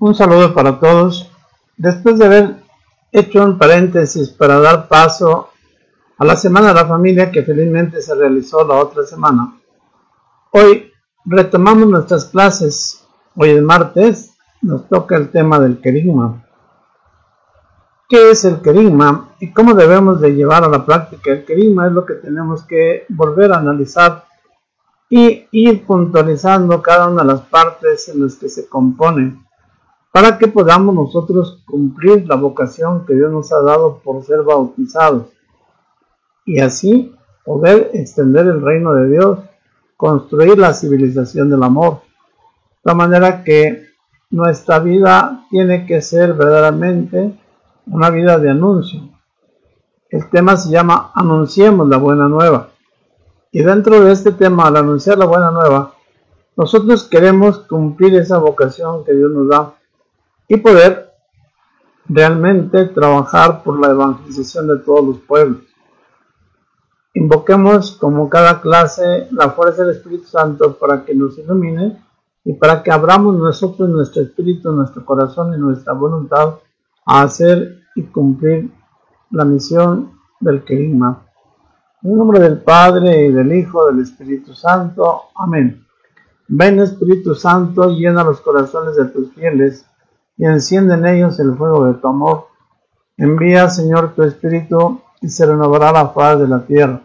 Un saludo para todos. Después de haber hecho un paréntesis para dar paso a la Semana de la Familia que felizmente se realizó la otra semana, hoy retomamos nuestras clases. Hoy es martes, nos toca el tema del querigma. ¿Qué es el querigma y cómo debemos de llevar a la práctica el querigma? Es lo que tenemos que volver a analizar y ir puntualizando cada una de las partes en las que se compone, para que podamos nosotros cumplir la vocación que Dios nos ha dado por ser bautizados, y así poder extender el reino de Dios, construir la civilización del amor, de manera que nuestra vida tiene que ser verdaderamente una vida de anuncio. El tema se llama Anunciemos la Buena Nueva, y dentro de este tema, al anunciar la Buena Nueva, nosotros queremos cumplir esa vocación que Dios nos da y poder realmente trabajar por la evangelización de todos los pueblos. Invoquemos como cada clase la fuerza del Espíritu Santo para que nos ilumine y para que abramos nosotros nuestro espíritu, nuestro corazón y nuestra voluntad a hacer y cumplir la misión del querigma. En el nombre del Padre, y del Hijo, del Espíritu Santo. Amén. Ven, Espíritu Santo, llena los corazones de tus fieles y enciende en ellos el fuego de tu amor. Envía, Señor, tu Espíritu y se renovará la faz de la tierra.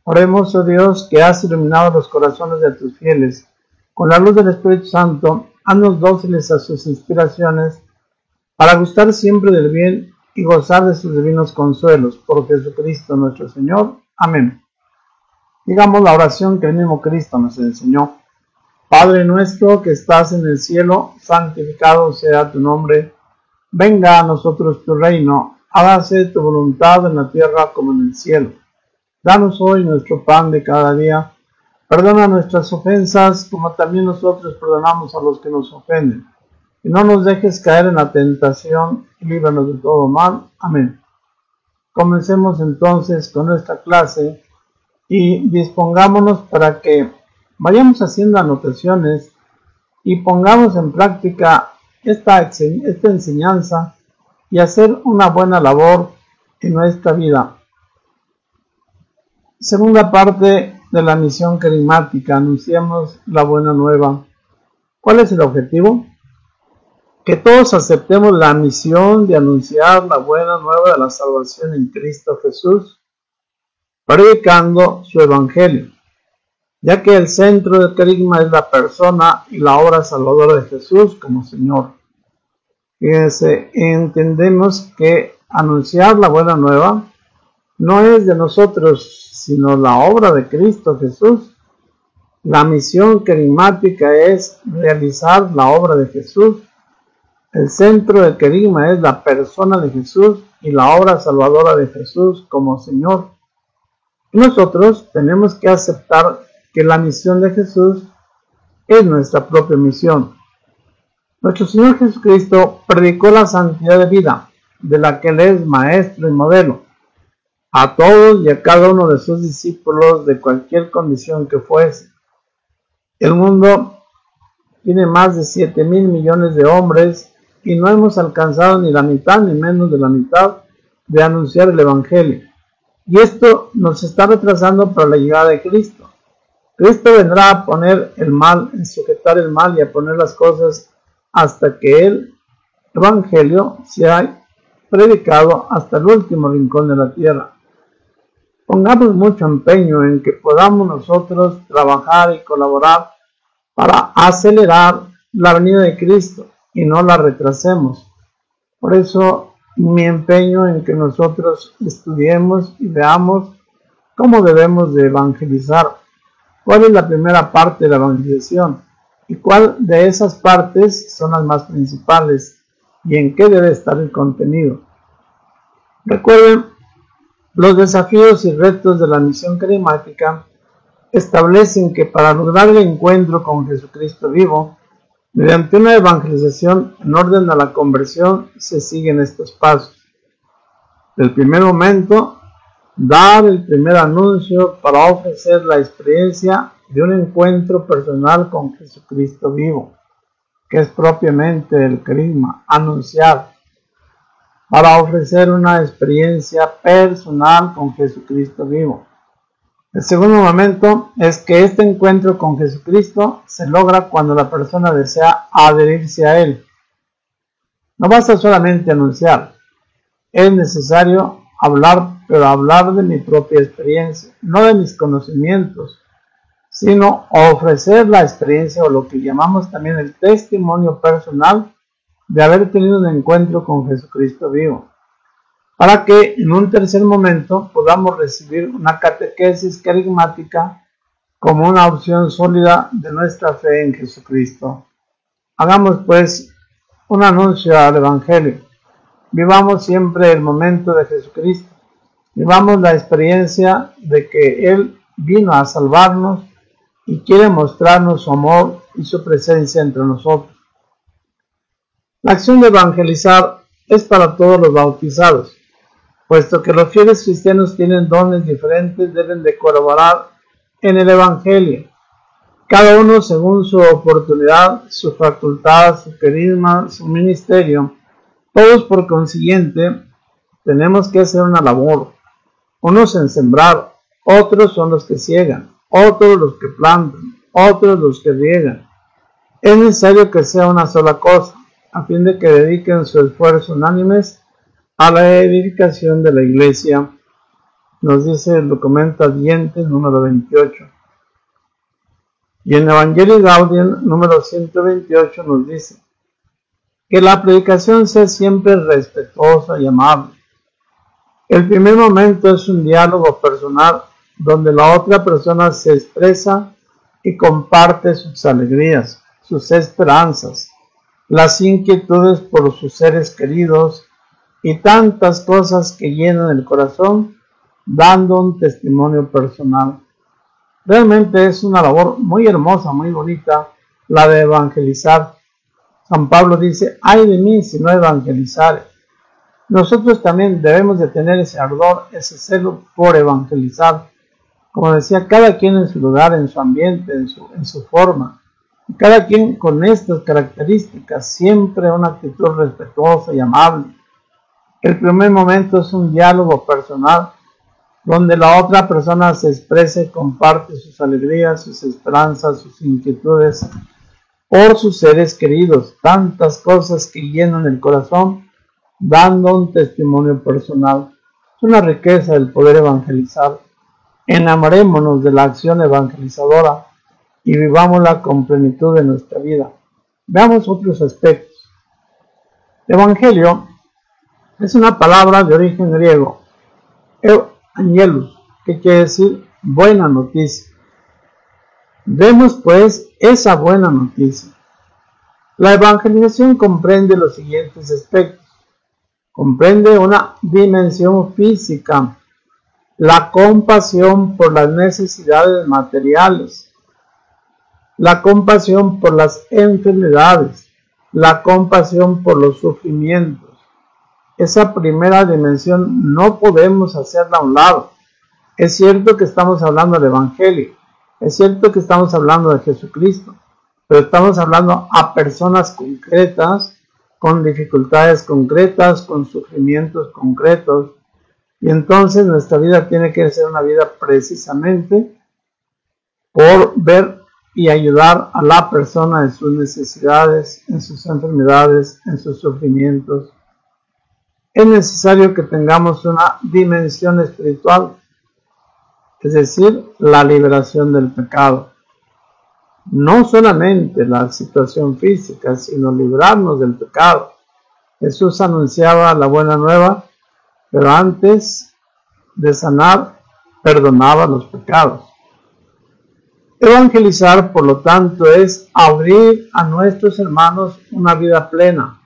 Oremos, oh Dios, que has iluminado los corazones de tus fieles. Con la luz del Espíritu Santo, haznos dóciles a sus inspiraciones, para gustar siempre del bien y gozar de sus divinos consuelos. Por Jesucristo nuestro Señor. Amén. Digamos la oración que el mismo Cristo nos enseñó. Padre nuestro que estás en el cielo, santificado sea tu nombre. Venga a nosotros tu reino. Hágase tu voluntad en la tierra como en el cielo. Danos hoy nuestro pan de cada día. Perdona nuestras ofensas, como también nosotros perdonamos a los que nos ofenden. Y no nos dejes caer en la tentación, y líbranos de todo mal. Amén. Comencemos entonces con nuestra clase y dispongámonos para que vayamos haciendo anotaciones y pongamos en práctica esta enseñanza y hacer una buena labor en nuestra vida. Segunda parte de la misión querigmática, anunciamos la buena nueva. ¿Cuál es el objetivo? Que todos aceptemos la misión de anunciar la buena nueva de la salvación en Cristo Jesús, predicando su evangelio, ya que el centro del querigma es la persona y la obra salvadora de Jesús como Señor. Fíjense, entendemos que anunciar la buena nueva no es de nosotros, sino la obra de Cristo Jesús. La misión querigmática es realizar la obra de Jesús. El centro del querigma es la persona de Jesús y la obra salvadora de Jesús como Señor. Nosotros tenemos que aceptar que la misión de Jesús es nuestra propia misión. Nuestro Señor Jesucristo predicó la santidad de vida, de la que Él es maestro y modelo, a todos y a cada uno de sus discípulos de cualquier condición que fuese. El mundo tiene más de 7,000 millones de hombres y no hemos alcanzado ni la mitad, ni menos de la mitad, de anunciar el Evangelio. Y esto nos está retrasando para la llegada de Cristo. Cristo vendrá a poner el mal, a sujetar el mal y a poner las cosas hasta que el Evangelio sea predicado hasta el último rincón de la tierra. Pongamos mucho empeño en que podamos nosotros trabajar y colaborar para acelerar la venida de Cristo y no la retrasemos. Por eso mi empeño en que nosotros estudiemos y veamos cómo debemos de evangelizar, cuál es la primera parte de la evangelización y cuál de esas partes son las más principales y en qué debe estar el contenido. Recuerden, los desafíos y retos de la misión querigmática establecen que para lograr el encuentro con Jesucristo vivo, mediante una evangelización en orden a la conversión, se siguen estos pasos. Del primer momento, dar el primer anuncio para ofrecer la experiencia de un encuentro personal con Jesucristo vivo. que es propiamente el carisma, anunciar, para ofrecer una experiencia personal con Jesucristo vivo. El segundo momento es que este encuentro con Jesucristo se logra cuando la persona desea adherirse a Él. No basta solamente anunciar, es necesario hablar, pero hablar de mi propia experiencia, no de mis conocimientos, sino ofrecer la experiencia o lo que llamamos también el testimonio personal de haber tenido un encuentro con Jesucristo vivo, para que en un tercer momento podamos recibir una catequesis carismática como una opción sólida de nuestra fe en Jesucristo. Hagamos pues un anuncio al Evangelio. Vivamos siempre el momento de Jesucristo. Vivamos la experiencia de que Él vino a salvarnos y quiere mostrarnos su amor y su presencia entre nosotros. La acción de evangelizar es para todos los bautizados, puesto que los fieles cristianos tienen dones diferentes, deben de colaborar en el Evangelio, cada uno según su oportunidad, su facultad, su carisma, su ministerio. Todos por consiguiente tenemos que hacer una labor, unos en sembrar, otros son los que ciegan, otros los que plantan, otros los que riegan. Es necesario que sea una sola cosa, a fin de que dediquen su esfuerzo unánimes a la edificación de la iglesia, nos dice el documento Adientes número 28. Y en Evangelii Gaudium número 128 nos dice que la predicación sea siempre respetuosa y amable. El primer momento es un diálogo personal donde la otra persona se expresa y comparte sus alegrías, sus esperanzas, las inquietudes por sus seres queridos y tantas cosas que llenan el corazón, dando un testimonio personal. Realmente es una labor muy hermosa, muy bonita, la de evangelizar. San Pablo dice, ay de mí si no evangelizare. Nosotros también debemos de tener ese ardor, ese celo por evangelizar. Como decía, cada quien en su lugar, en su ambiente, en su forma. Cada quien con estas características, siempre una actitud respetuosa y amable. El primer momento es un diálogo personal, donde la otra persona se expresa y comparte sus alegrías, sus esperanzas, sus inquietudes por sus seres queridos, tantas cosas que llenan el corazón, dando un testimonio personal. Es una riqueza el poder evangelizar. Enamorémonos de la acción evangelizadora y vivámosla con plenitud de nuestra vida. Veamos otros aspectos. Evangelio es una palabra de origen griego, angelus, que quiere decir buena noticia. Vemos pues esa buena noticia. La evangelización comprende los siguientes aspectos. Comprende una dimensión física, la compasión por las necesidades materiales, la compasión por las enfermedades, la compasión por los sufrimientos. Esa primera dimensión no podemos hacerla a un lado. Es cierto que estamos hablando del Evangelio, es cierto que estamos hablando de Jesucristo, pero estamos hablando a personas concretas, con dificultades concretas, con sufrimientos concretos, y entonces nuestra vida tiene que ser una vida precisamente por ver y ayudar a la persona en sus necesidades, en sus enfermedades, en sus sufrimientos. Es necesario que tengamos una dimensión espiritual, es decir, la liberación del pecado. No solamente la situación física, sino librarnos del pecado. Jesús anunciaba la buena nueva, pero antes de sanar, perdonaba los pecados. Evangelizar, por lo tanto, es abrir a nuestros hermanos una vida plena,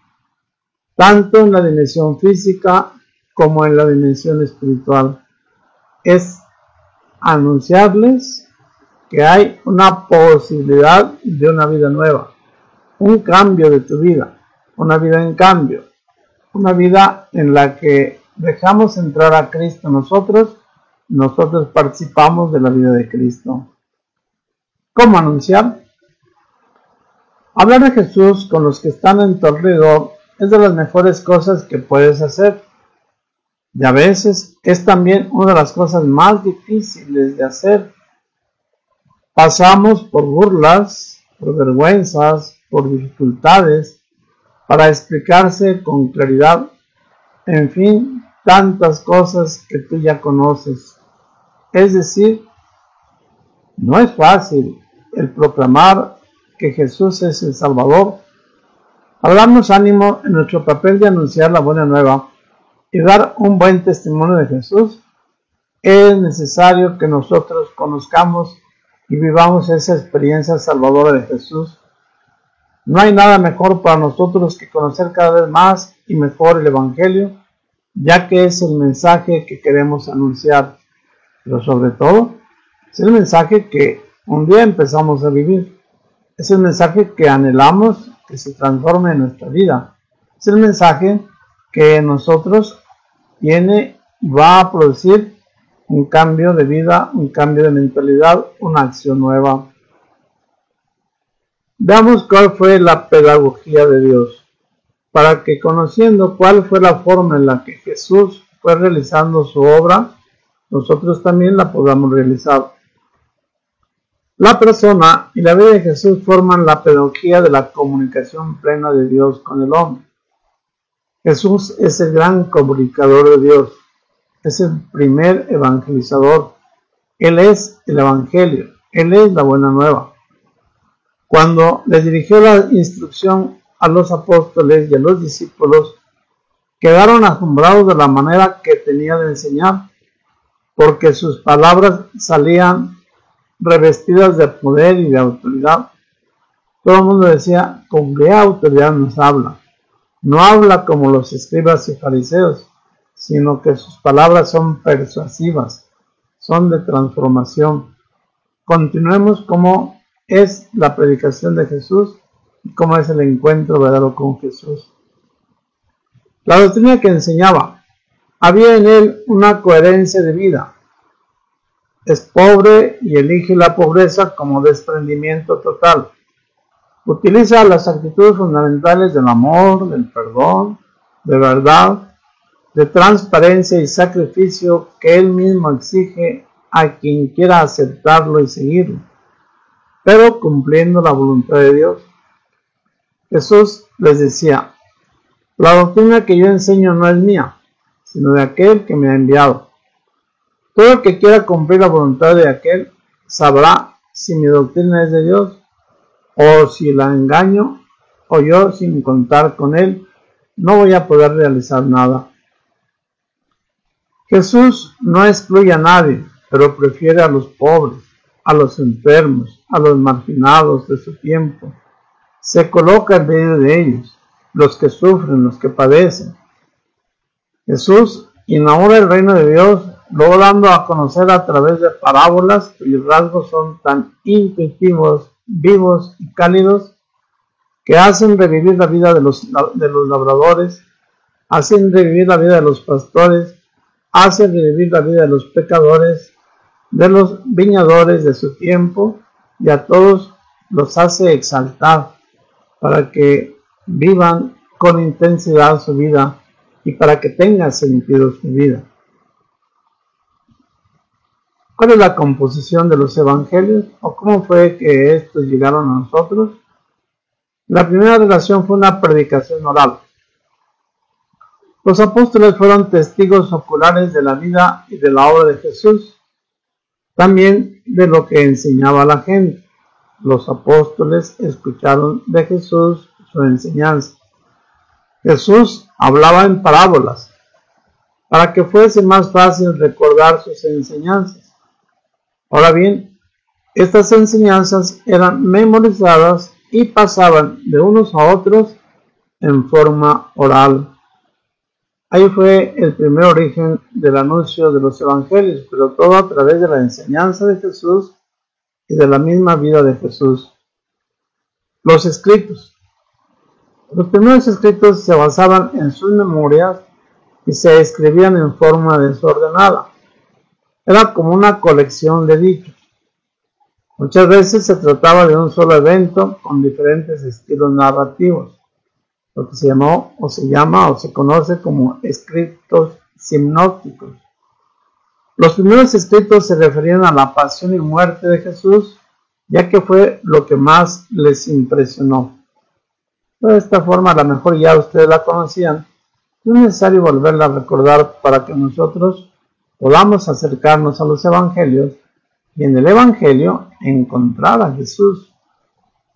tanto en la dimensión física como en la dimensión espiritual. Es anunciarles que hay una posibilidad de una vida nueva, un cambio de tu vida, una vida en cambio, una vida en la que dejamos entrar a Cristo nosotros participamos de la vida de Cristo. ¿Cómo anunciar? Hablar de Jesús con los que están en tu alrededor es de las mejores cosas que puedes hacer. Y a veces es también una de las cosas más difíciles de hacer. Pasamos por burlas, por vergüenzas, por dificultades, para explicarse con claridad. En fin, tantas cosas que tú ya conoces. Es decir, no es fácil el proclamar que Jesús es el Salvador, para darnos ánimo en nuestro papel de anunciar la buena nueva y dar un buen testimonio de Jesús. Es necesario que nosotros conozcamos y vivamos esa experiencia salvadora de Jesús. No hay nada mejor para nosotros que conocer cada vez más y mejor el Evangelio, ya que es el mensaje que queremos anunciar, pero sobre todo es el mensaje que un día empezamos a vivir. Es el mensaje que anhelamos que se transforme en nuestra vida. Es el mensaje que en nosotros tiene y va a producir un cambio de vida, un cambio de mentalidad, una acción nueva. Veamos cuál fue la pedagogía de Dios, para que conociendo cuál fue la forma en la que Jesús fue realizando su obra, nosotros también la podamos realizar. La persona y la vida de Jesús forman la pedagogía de la comunicación plena de Dios con el hombre. Jesús es el gran comunicador de Dios, es el primer evangelizador. Él es el Evangelio, Él es la buena nueva. Cuando le dirigió la instrucción a los apóstoles y a los discípulos, quedaron asombrados de la manera que tenía de enseñar, porque sus palabras salían revestidas de poder y de autoridad. Todo el mundo decía, ¿con qué autoridad nos habla? No habla como los escribas y fariseos, sino que sus palabras son persuasivas, son de transformación. Continuemos cómo es la predicación de Jesús y cómo es el encuentro verdadero con Jesús. La doctrina que enseñaba, había en él una coherencia de vida. Es pobre y elige la pobreza como desprendimiento total. Utiliza las actitudes fundamentales del amor, del perdón, de verdad, de transparencia y sacrificio que él mismo exige a quien quiera aceptarlo y seguirlo, pero cumpliendo la voluntad de Dios. Jesús les decía, la doctrina que yo enseño no es mía, sino de aquel que me ha enviado. Todo el que quiera cumplir la voluntad de aquel sabrá si mi doctrina es de Dios o si la engaño, o yo sin contar con él no voy a poder realizar nada. Jesús no excluye a nadie, pero prefiere a los pobres, a los enfermos, a los marginados de su tiempo. Se coloca en medio de ellos, los que sufren, los que padecen. Jesús inaugura el reino de Dios, luego dando a conocer a través de parábolas cuyos rasgos son tan intuitivos, vivos y cálidos, que hacen revivir la vida de los labradores, hacen revivir la vida de los pastores, hacen revivir la vida de los pecadores, de los viñadores de su tiempo, y a todos los hace exaltar para que vivan con intensidad su vida y para que tenga sentido su vida. ¿Cuál es la composición de los evangelios o cómo fue que estos llegaron a nosotros? La primera relación fue una predicación oral. Los apóstoles fueron testigos oculares de la vida y de la obra de Jesús, también de lo que enseñaba a la gente. Los apóstoles escucharon de Jesús su enseñanza. Jesús hablaba en parábolas para que fuese más fácil recordar sus enseñanzas. Ahora bien, estas enseñanzas eran memorizadas y pasaban de unos a otros en forma oral. Ahí fue el primer origen del anuncio de los evangelios, pero todo a través de la enseñanza de Jesús y de la misma vida de Jesús. Los escritos. Los primeros escritos se basaban en sus memorias y se escribían en forma desordenada. Era como una colección de dichos. Muchas veces se trataba de un solo evento con diferentes estilos narrativos, lo que se llamó o se conoce como escritos sinópticos. Los primeros escritos se referían a la pasión y muerte de Jesús, ya que fue lo que más les impresionó. De esta forma, a lo mejor ya ustedes la conocían, no es necesario volverla a recordar para que nosotros podamos acercarnos a los evangelios y en el evangelio encontrar a Jesús.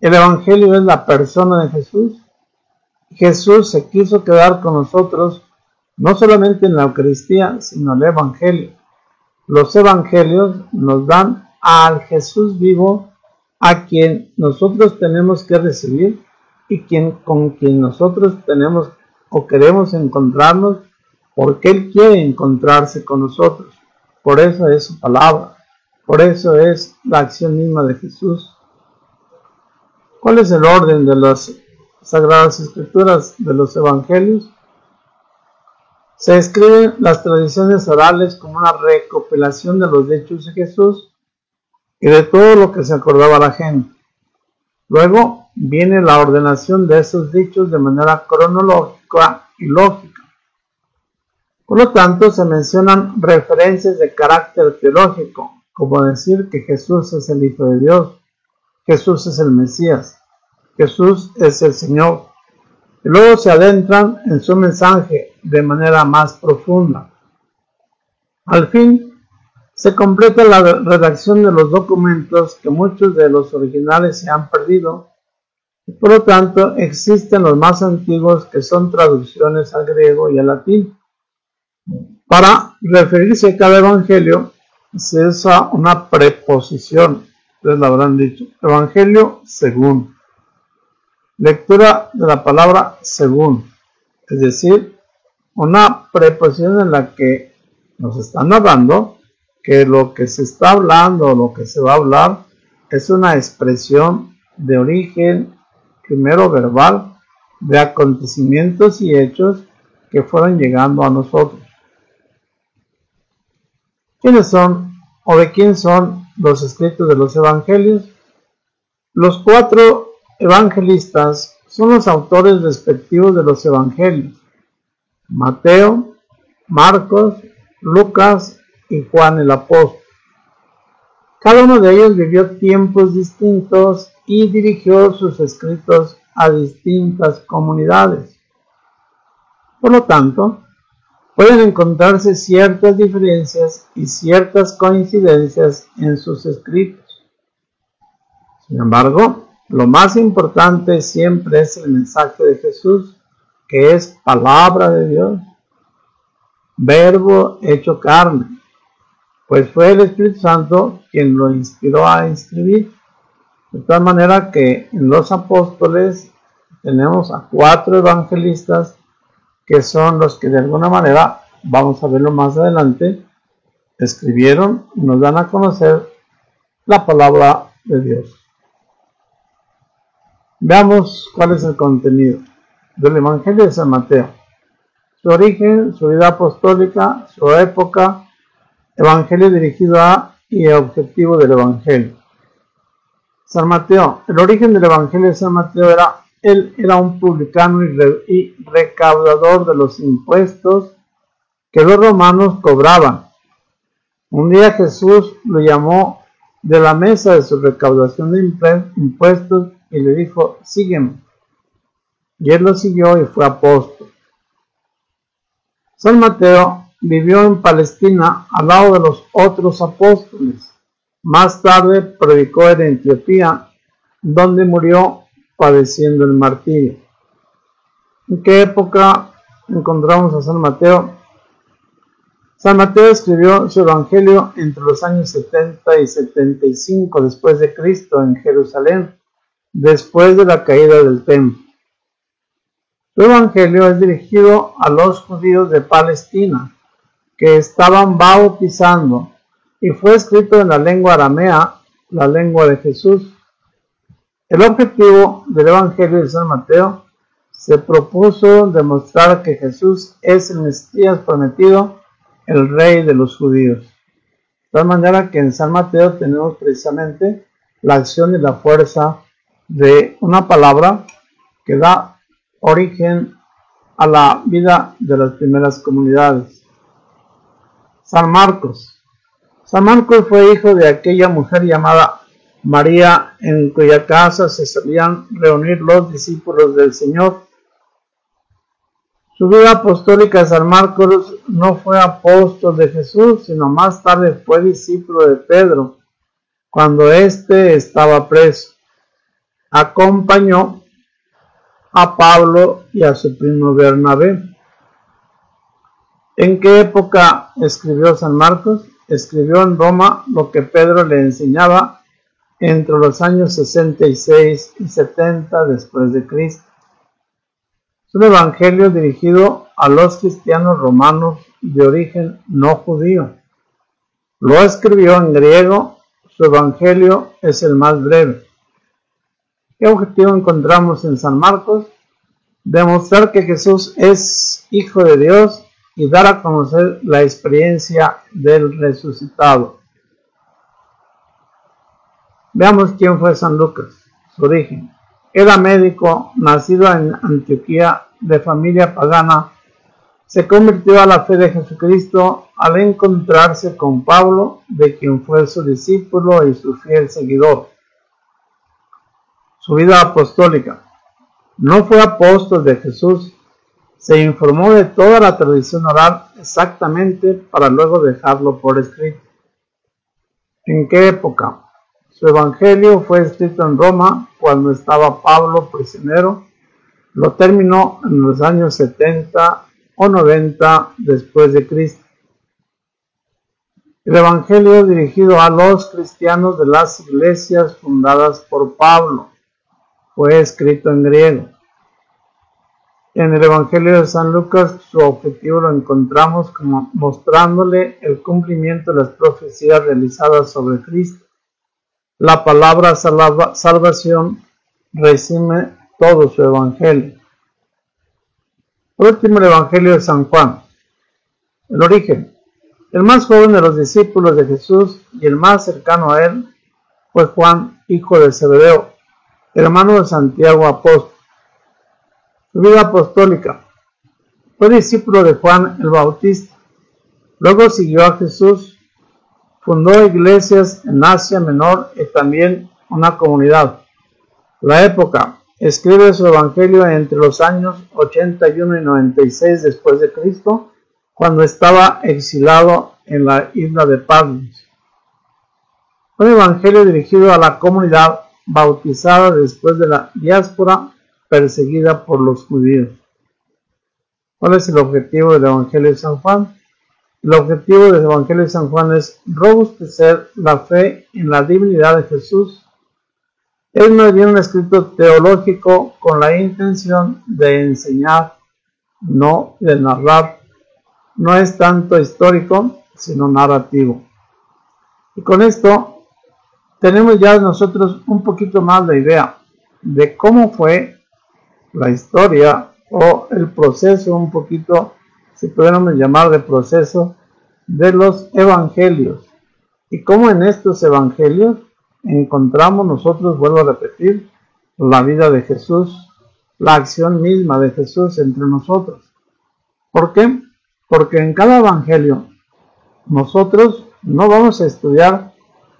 El evangelio es la persona de Jesús. Jesús se quiso quedar con nosotros no solamente en la Eucaristía, sino en el evangelio. Los evangelios nos dan al Jesús vivo, a quien nosotros tenemos que recibir y con quien nosotros tenemos o queremos encontrarnos, porque Él quiere encontrarse con nosotros. Por eso es su palabra, por eso es la acción misma de Jesús. ¿Cuál es el orden de las Sagradas Escrituras, de los Evangelios? Se escriben las tradiciones orales como una recopilación de los dichos de Jesús y de todo lo que se acordaba la gente. Luego viene la ordenación de esos dichos de manera cronológica y lógica. Por lo tanto, se mencionan referencias de carácter teológico, como decir que Jesús es el Hijo de Dios, Jesús es el Mesías, Jesús es el Señor. Y luego se adentran en su mensaje de manera más profunda. Al fin, se completa la redacción de los documentos, que muchos de los originales se han perdido, y por lo tanto existen los más antiguos, que son traducciones al griego y al latín. Para referirse a cada evangelio se usa una preposición, ustedes lo habrán dicho, evangelio según. Lectura de la palabra según, es decir, una preposición en la que nos están narrando que lo que se está hablando o lo que se va a hablar es una expresión de origen primero verbal de acontecimientos y hechos que fueron llegando a nosotros. ¿Quiénes son o de quién son los escritos de los evangelios? Los 4 evangelistas son los autores respectivos de los evangelios: Mateo, Marcos, Lucas y Juan el apóstol. Cada uno de ellos vivió tiempos distintos y dirigió sus escritos a distintas comunidades. Por lo tanto, pueden encontrarse ciertas diferencias y ciertas coincidencias en sus escritos. Sin embargo, lo más importante siempre es el mensaje de Jesús, que es palabra de Dios, verbo hecho carne, pues fue el Espíritu Santo quien lo inspiró a escribir. De tal manera que en los apóstoles tenemos a 4 evangelistas, que son los que de alguna manera, vamos a verlo más adelante, escribieron y nos dan a conocer la palabra de Dios. Veamos cuál es el contenido del Evangelio de San Mateo: su origen, su vida apostólica, su época, evangelio dirigido a y objetivo del evangelio. San Mateo. El origen del evangelio de San Mateo él era un publicano y recaudador de los impuestos que los romanos cobraban. Un día Jesús lo llamó de la mesa de su recaudación de impuestos y le dijo: sígueme. Y él lo siguió y fue apóstol. San Mateo vivió en Palestina al lado de los otros apóstoles. Más tarde predicó en Etiopía, donde murió padeciendo el martirio. ¿En qué época encontramos a San Mateo? San Mateo escribió su evangelio entre los años 70 y 75 después de Cristo en Jerusalén, después de la caída del templo. Su evangelio es dirigido a los judíos de Palestina, que estaban bautizando, y fue escrito en la lengua aramea, la lengua de Jesús. El objetivo del evangelio de San Mateo se propuso demostrar que Jesús es el Mesías prometido, el Rey de los judíos. De tal manera que en San Mateo tenemos precisamente la acción y la fuerza de una palabra que da origen a la vida de las primeras comunidades. San Marcos. San Marcos fue hijo de aquella mujer llamada María, en cuya casa se solían reunir los discípulos del Señor. Su vida apostólica, San Marcos no fue apóstol de Jesús, sino más tarde fue discípulo de Pedro, cuando éste estaba preso. Acompañó a Pablo y a su primo Bernabé. ¿En qué época escribió San Marcos? Escribió en Roma lo que Pedro le enseñaba entre los años 66 y 70 después de Cristo. Es un evangelio dirigido a los cristianos romanos de origen no judío. Lo escribió en griego, su evangelio es el más breve. ¿Qué objetivo encontramos en San Marcos? Demostrar que Jesús es Hijo de Dios y dar a conocer la experiencia del resucitado. Veamos quién fue San Lucas, su origen. Era médico, nacido en Antioquía, de familia pagana. Se convirtió a la fe de Jesucristo al encontrarse con Pablo, de quien fue su discípulo y su fiel seguidor. Su vida apostólica. No fue apóstol de Jesús. Se informó de toda la tradición oral exactamente para luego dejarlo por escrito. ¿En qué época? Su evangelio fue escrito en Roma cuando estaba Pablo prisionero. Lo terminó en los años 70 o 90 después de Cristo. El evangelio dirigido a los cristianos de las iglesias fundadas por Pablo fue escrito en griego. En el evangelio de San Lucas, su objetivo lo encontramos como mostrándole el cumplimiento de las profecías realizadas sobre Cristo. La palabra salvación resume todo su evangelio. Por último, el evangelio de San Juan. El origen. El más joven de los discípulos de Jesús y el más cercano a él fue Juan, hijo de Zebedeo, hermano de Santiago apóstol. Su vida apostólica. Fue discípulo de Juan el Bautista. Luego siguió a Jesús. Fundó iglesias en Asia Menor y también una comunidad. La época. Escribe su evangelio entre los años 81 y 96 después de Cristo, cuando estaba exilado en la isla de Patmos. Un evangelio dirigido a la comunidad bautizada después de la diáspora perseguida por los judíos. ¿Cuál es el objetivo del evangelio de San Juan? El objetivo del evangelio de San Juan es robustecer la fe en la divinidad de Jesús. Es más bien un escrito teológico con la intención de enseñar, no de narrar. No es tanto histórico, sino narrativo. Y con esto tenemos ya nosotros un poquito más la idea de cómo fue la historia o el proceso, un poquito, si pudiéramos llamar de proceso, de los evangelios. Y cómo en estos evangelios encontramos nosotros, vuelvo a repetir, la vida de Jesús, la acción misma de Jesús entre nosotros. ¿Por qué? Porque en cada evangelio nosotros no vamos a estudiar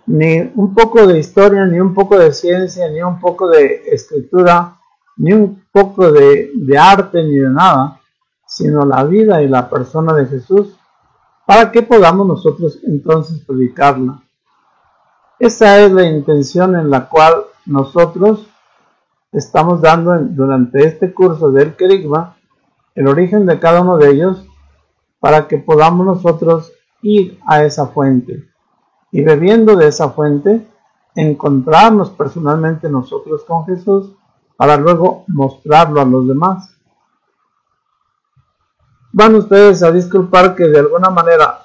ni un poco de historia, ni un poco de ciencia, ni un poco de escritura, ni un poco de arte, ni de nada, sino la vida y la persona de Jesús, para que podamos nosotros entonces predicarla. Esa es la intención en la cual nosotros estamos dando durante este curso del Querigma, el origen de cada uno de ellos, para que podamos nosotros ir a esa fuente y bebiendo de esa fuente encontrarnos personalmente nosotros con Jesús para luego mostrarlo a los demás. Van ustedes a disculpar que de alguna manera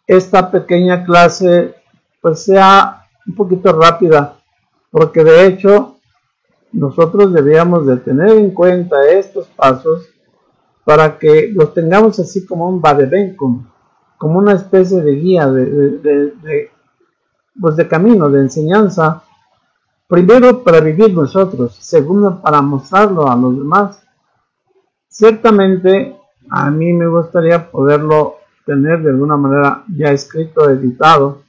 esta pequeña clase pues sea un poquito rápida, porque de hecho nosotros debíamos de tener en cuenta estos pasos para que los tengamos así como un vademecum, como una especie de guía de camino, de enseñanza, Primero, para vivir nosotros. Segundo, para mostrarlo a los demás. Ciertamente, a mí me gustaría poderlo tener de alguna manera ya escrito, editado,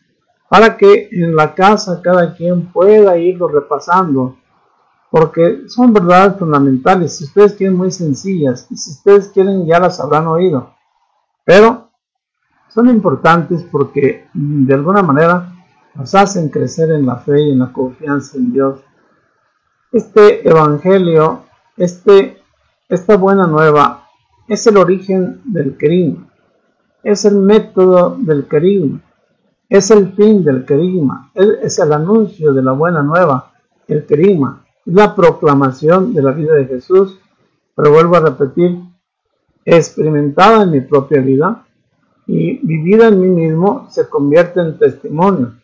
para que en la casa cada quien pueda irlo repasando, porque son verdades fundamentales. Si ustedes quieren, muy sencillas, y si ustedes quieren ya las habrán oído, pero son importantes porque de alguna manera nos hacen crecer en la fe y en la confianza en Dios. Este evangelio, esta buena nueva, es el origen del querigma, es el método del querigma, es el fin del querigma, es el anuncio de la buena nueva, el querigma, es la proclamación de la vida de Jesús, pero vuelvo a repetir, experimentada en mi propia vida y vivida en mí mismo, se convierte en testimonio,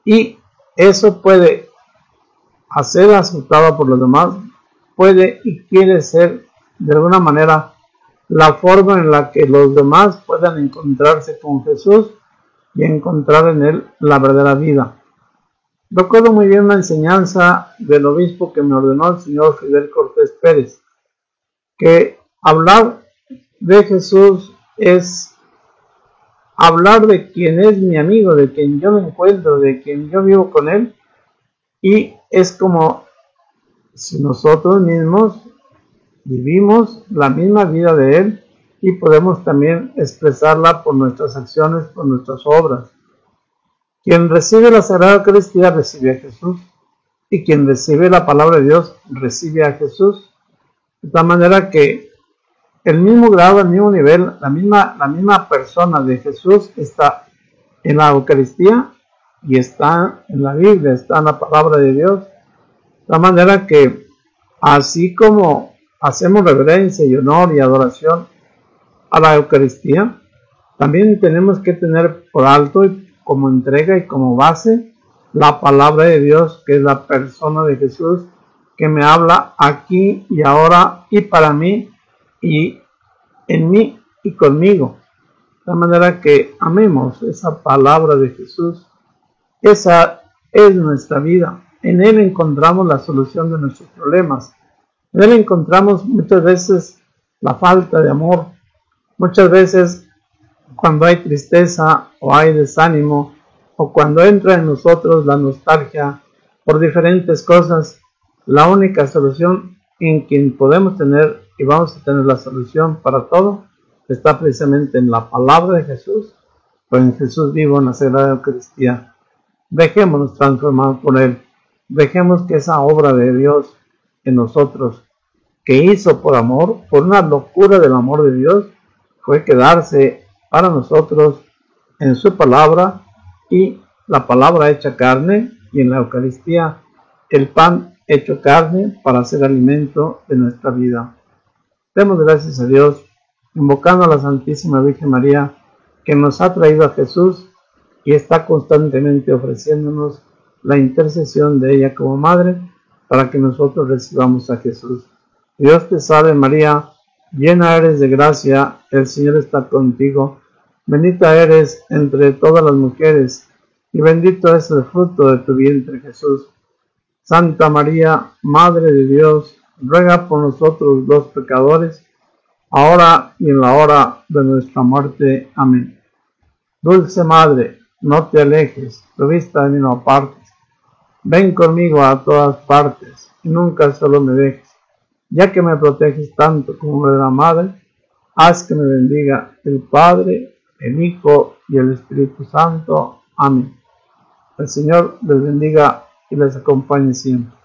y eso puede ser aceptado por los demás, puede y quiere ser de alguna manera la forma en la que los demás puedan encontrarse con Jesús y encontrar en Él la verdadera vida. Recuerdo muy bien una enseñanza del obispo que me ordenó el señor Fidel Cortés Pérez, que hablar de Jesús es hablar de quien es mi amigo, de quien yo me encuentro, de quien yo vivo con Él, y es como si nosotros mismos vivimos la misma vida de Él y podemos también expresarla por nuestras acciones, por nuestras obras. Quien recibe la Sagrada Eucaristía recibe a Jesús, y quien recibe la palabra de Dios recibe a Jesús. De tal manera que el mismo grado, el mismo nivel, la misma persona de Jesús está en la Eucaristía y está en la Biblia, está en la palabra de Dios. De tal manera que así como hacemos reverencia y honor y adoración a la Eucaristía, también tenemos que tener por alto y como entrega y como base la palabra de Dios, que es la persona de Jesús, que me habla aquí y ahora y para mí y en mí y conmigo. De tal manera que amemos esa palabra de Jesús. Esa es nuestra vida. En Él encontramos la solución de nuestros problemas. En Él encontramos muchas veces la falta de amor. Muchas veces cuando hay tristeza o hay desánimo, o cuando entra en nosotros la nostalgia por diferentes cosas, la única solución en quien podemos tener y vamos a tener la solución para todo está precisamente en la palabra de Jesús, o en Jesús vivo en la Sagrada Eucaristía. Dejémonos transformar por Él. Dejemos que esa obra de Dios en nosotros, que hizo por amor, por una locura del amor de Dios, fue quedarse para nosotros en su palabra, y la palabra hecha carne, y en la Eucaristía el pan hecho carne para ser alimento de nuestra vida. Demos gracias a Dios, invocando a la Santísima Virgen María, que nos ha traído a Jesús y está constantemente ofreciéndonos la intercesión de ella como madre, para que nosotros recibamos a Jesús. Dios te salve María, llena eres de gracia, el Señor está contigo, bendita eres entre todas las mujeres, y bendito es el fruto de tu vientre Jesús. Santa María, Madre de Dios, ruega por nosotros los pecadores, ahora y en la hora de nuestra muerte. Amén. Dulce Madre, no te alejes, tu vista de mí no apartes. Ven conmigo a todas partes, y nunca solo me dejes. Ya que me proteges tanto como de la Madre, haz que me bendiga el Padre, el Hijo y el Espíritu Santo. Amén. El Señor les bendiga y les acompañe siempre.